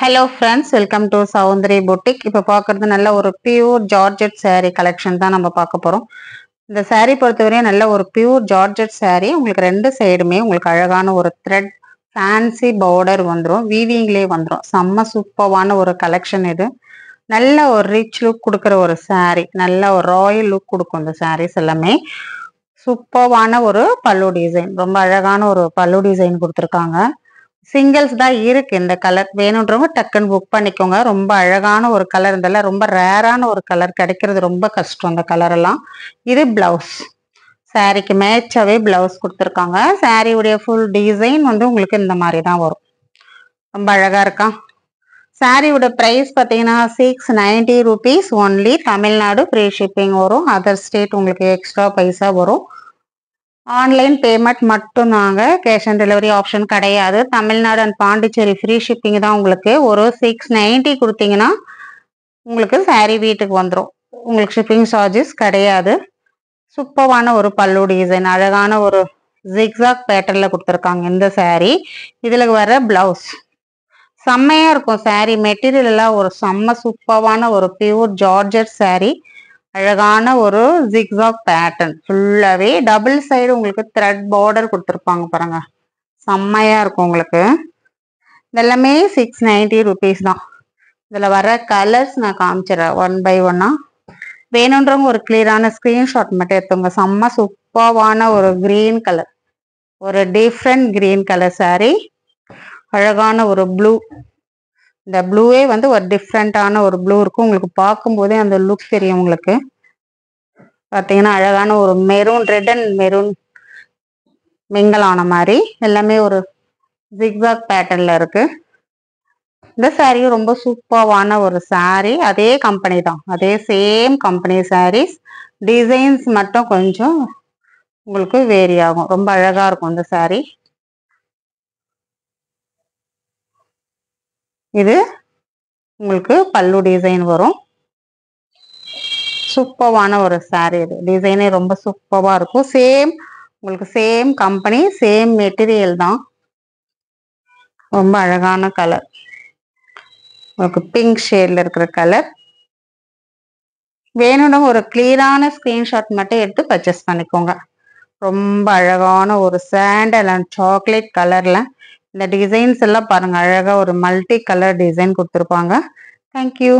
Hello friends, welcome to Soundari boutique. இப்போ பார்க்குறது நல்ல ஒரு பியூர் ஜார்ஜெட் saree கலெக்ஷன் தான் நம்ம பார்க்க போகிறோம். இந்த saree பொறுத்தவரையும் நல்ல ஒரு பியூர் ஜார்ஜெட் saree. உங்களுக்கு ரெண்டு சைடுமே உங்களுக்கு அழகான ஒரு த்ரெட் ஃபேன்சி பார்டர் வந்துடும், வீவிங்லேயே வந்துடும். செம்ம சூப்பரான ஒரு கலெக்ஷன் இது. நல்ல ஒரு ரிச் லுக் கொடுக்குற ஒரு saree, நல்ல ஒரு ராயல் லுக் கொடுக்கும் இந்த sarees எல்லாமே. சூப்பரான ஒரு பல்லு டிசைன், ரொம்ப அழகான ஒரு பல்லு டிசைன் கொடுத்துருக்காங்க. சிங்கிள்ஸ் தான் இருக்கு. இந்த கலர் வேணுன்றவங்க டக்குன்னு புக் பண்ணிக்கோங்க. ரொம்ப அழகான ஒரு கலர், இதெல்லாம் ரொம்ப ரேரான ஒரு கலர், கிடைக்கிறது ரொம்ப கஷ்டம் இந்த கலர் எல்லாம். இது பிளவுஸ், சாரிக்கு மேட்சாவே பிளவுஸ் கொடுத்துருக்காங்க. சாரியுடைய ஃபுல் டிசைன் வந்து உங்களுக்கு இந்த மாதிரி தான் வரும். ரொம்ப அழகா இருக்கா. சாரியோட பிரைஸ் பார்த்தீங்கன்னா 690 rupees only. Tamil Nadu free shipping வரும். அதர் ஸ்டேட் உங்களுக்கு எக்ஸ்ட்ரா பைசா வரும். ஆன்லைன் பேமெண்ட் மட்டும் தாங்க, கேஷ் ஆன் டெலிவரி ஆப்ஷன் கிடையாது. Tamil Nadu and Pondicherry free shipping தான். உங்களுக்கு ஒரு 690 கொடுத்தீங்கன்னா உங்களுக்கு saree வீட்டுக்கு வந்துடும். உங்களுக்கு ஷிப்பிங் சார்ஜஸ் கிடையாது. சூப்பரான ஒரு பல்லு டிசைன், அழகான ஒரு ஜிக்ஸாக் பேட்டர்ல கொடுத்துருக்காங்க இந்த saree. இதுல வர பிளவுஸ் செம்மையா இருக்கும். saree மெட்டீரியல் எல்லாம் ஒரு செம்ம சூப்பரான ஒரு பியூர் ஜார்ஜெட் saree. அழகான ஒரு ஜிக்ஸாக் பேட்டர்ன், ஃபுல்லாவே டபுள் சைடு உங்களுக்கு த்ரெட் பார்டர் கொடுத்துருப்பாங்க பாருங்க, செம்மையா இருக்கும் உங்களுக்கு. இதெல்லாமே 690 rupees தான். இதுல வர கலர்ஸ் நான் காமிச்சிடறேன் ஒன் பை ஒன்னா. வேணுன்றவங்க ஒரு கிளியரான ஸ்கிரீன்ஷாட் மட்டும் எடுத்துங்க. செம்ம சூப்பரான ஒரு கிரீன் கலர், ஒரு டிஃப்ரெண்ட் கிரீன் கலர் saree. அழகான ஒரு ப்ளூ, இந்த ப்ளூவே வந்து ஒரு டிஃப்ரெண்டான ஒரு ப்ளூ இருக்கும். உங்களுக்கு பார்க்கும்போதே அந்த லுக் தெரியும் உங்களுக்கு. பார்த்தீங்கன்னா அழகான ஒரு maroon, red and maroon mingle ஆன மாதிரி எல்லாமே ஒரு ஜிக்ஸாக் பேட்டர்ன்ல இருக்கு. இந்த சாரியும் ரொம்ப சூப்பரான ஒரு saree. அதே கம்பெனி தான், அதே சேம் கம்பெனி sarees. டிசைன்ஸ் மட்டும் கொஞ்சம் உங்களுக்கு வேரி ஆகும். ரொம்ப அழகா இருக்கும் இந்த saree. இது உங்களுக்கு பல்லு டிசைன் வரும். சூப்பரான ஒரு saree. இது டிசைனே ரொம்ப சூப்பரா இருக்கும். சேம் உங்களுக்கு சேம் கம்பெனி, சேம் மெட்டீரியல் தான். ரொம்ப அழகான கலர், உங்களுக்கு பிங்க் ஷேட்ல இருக்கிற கலர். வேணும்னா ஒரு கிளியரான ஸ்கிரீன்ஷாட் மட்டும் எடுத்து பர்ச்சேஸ் பண்ணிக்கோங்க. ரொம்ப அழகான ஒரு சாண்டல் அண்ட் சாக்லேட் கலர்ல இந்த டிசைன்ஸ் எல்லாம் பாருங்க, அழகா ஒரு மல்டி கலர் டிசைன் கொடுத்துருப்பாங்க. தேங்க்யூ.